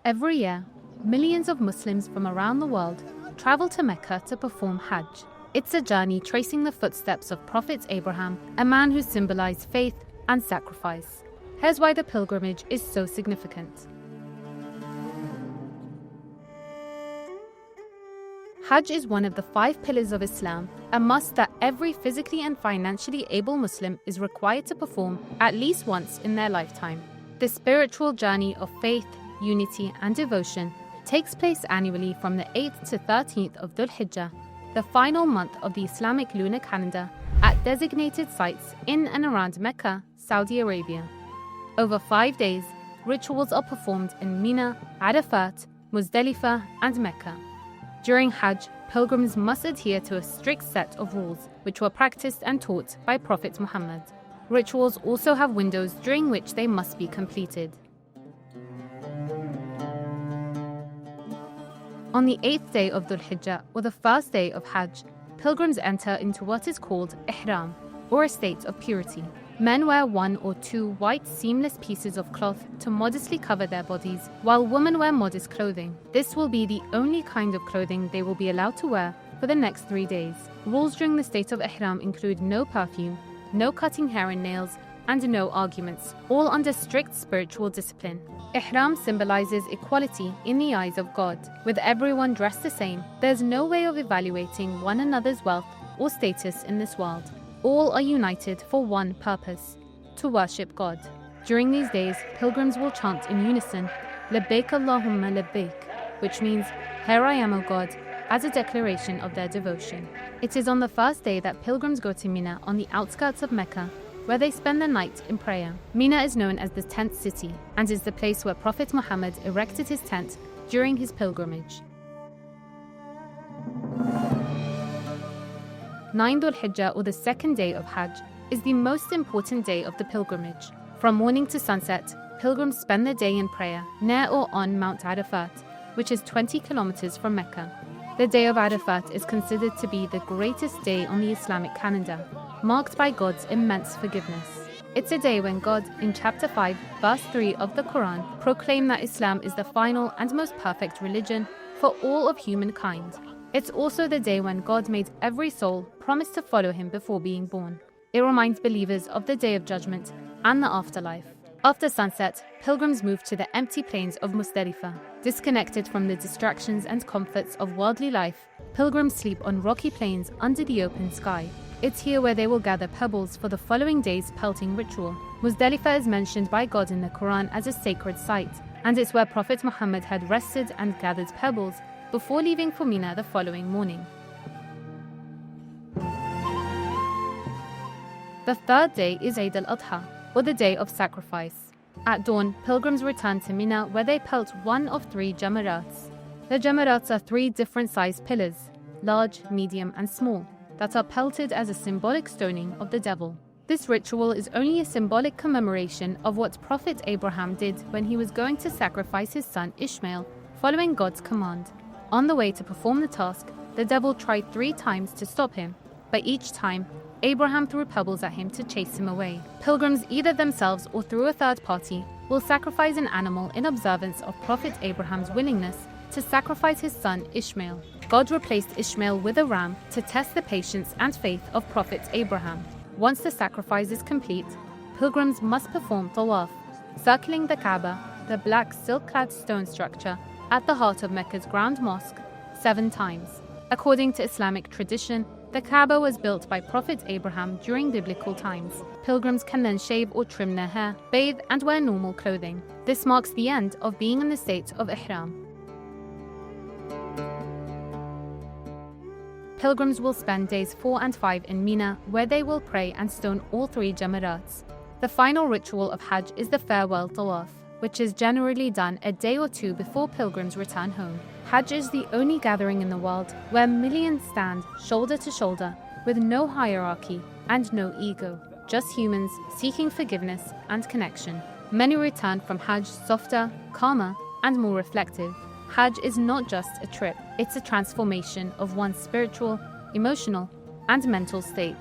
Every year, millions of Muslims from around the world travel to Mecca to perform Hajj. It's a journey tracing the footsteps of Prophet Abraham, a man who symbolized faith and sacrifice. Here's why the pilgrimage is so significant. Hajj is one of the 5 pillars of Islam, a must that every physically and financially able Muslim is required to perform at least once in their lifetime. This spiritual journey of faith, unity, and devotion takes place annually from the 8th to 13th of Dhul Hijjah, the final month of the Islamic lunar calendar, at designated sites in and around Mecca, Saudi Arabia. Over 5 days, rituals are performed in Mina, Arafat, Muzdalifah, and Mecca. During Hajj, pilgrims must adhere to a strict set of rules which were practiced and taught by Prophet Muhammad. Rituals also have windows during which they must be completed. On the 8th day of Dhul Hijjah, or the first day of Hajj, pilgrims enter into what is called ihram, or a state of purity. Men wear 1 or 2 white seamless pieces of cloth to modestly cover their bodies, while women wear modest clothing. This will be the only kind of clothing they will be allowed to wear for the next 3 days. Rules during the state of ihram include no perfume, no cutting hair and nails, and no arguments, all under strict spiritual discipline. Ihram symbolizes equality in the eyes of God. With everyone dressed the same, there's no way of evaluating one another's wealth or status in this world. All are united for one purpose: to worship God. During these days, pilgrims will chant in unison, Labbaik Allahumma Labbaik, which means, Here I am, O God, as a declaration of their devotion. It is on the first day that pilgrims go to Mina on the outskirts of Mecca, where they spend the night in prayer. Mina is known as the tent city and is the place where Prophet Muhammad erected his tent during his pilgrimage. 9 Dhul Hijjah, or the second day of Hajj, is the most important day of the pilgrimage. From morning to sunset, pilgrims spend the day in prayer near or on Mount Arafat, which is 20 kilometers from Mecca. The day of Arafat is considered to be the greatest day on the Islamic calendar, marked by God's immense forgiveness. It's a day when God, in chapter 5, verse 3 of the Quran, proclaimed that Islam is the final and most perfect religion for all of humankind. It's also the day when God made every soul promise to follow him before being born. It reminds believers of the day of judgment and the afterlife. After sunset, pilgrims move to the empty plains of Muzdalifah. Disconnected from the distractions and comforts of worldly life, pilgrims sleep on rocky plains under the open sky. It's here where they will gather pebbles for the following day's pelting ritual. Muzdalifah is mentioned by God in the Quran as a sacred site, and it's where Prophet Muhammad had rested and gathered pebbles before leaving for Mina the following morning. The third day is Eid al-Adha, or the day of sacrifice. At dawn, pilgrims return to Mina, where they pelt one of 3 jamarats. The jamarats are 3 different sized pillars, large, medium, and small, that are pelted as a symbolic stoning of the devil. This ritual is only a symbolic commemoration of what Prophet Abraham did when he was going to sacrifice his son Ishmael, following God's command. On the way to perform the task, the devil tried 3 times to stop him, but each time, Abraham threw pebbles at him to chase him away. Pilgrims, either themselves or through a third party, will sacrifice an animal in observance of Prophet Abraham's willingness to sacrifice his son Ishmael. God replaced Ishmael with a ram to test the patience and faith of Prophet Abraham. Once the sacrifice is complete, pilgrims must perform tawaf, circling the Kaaba, the black silk-clad stone structure at the heart of Mecca's Grand Mosque, 7 times. According to Islamic tradition, the Kaaba was built by Prophet Abraham during biblical times. Pilgrims can then shave or trim their hair, bathe, and wear normal clothing. This marks the end of being in the state of ihram. Pilgrims will spend days 4 and 5 in Mina, where they will pray and stone all 3 jamarats. The final ritual of Hajj is the farewell tawaf, which is generally done a day or 2 before pilgrims return home. Hajj is the only gathering in the world where millions stand shoulder to shoulder with no hierarchy and no ego, just humans seeking forgiveness and connection. Many return from Hajj softer, calmer, and more reflective. Hajj is not just a trip, it's a transformation of one's spiritual, emotional, and mental state.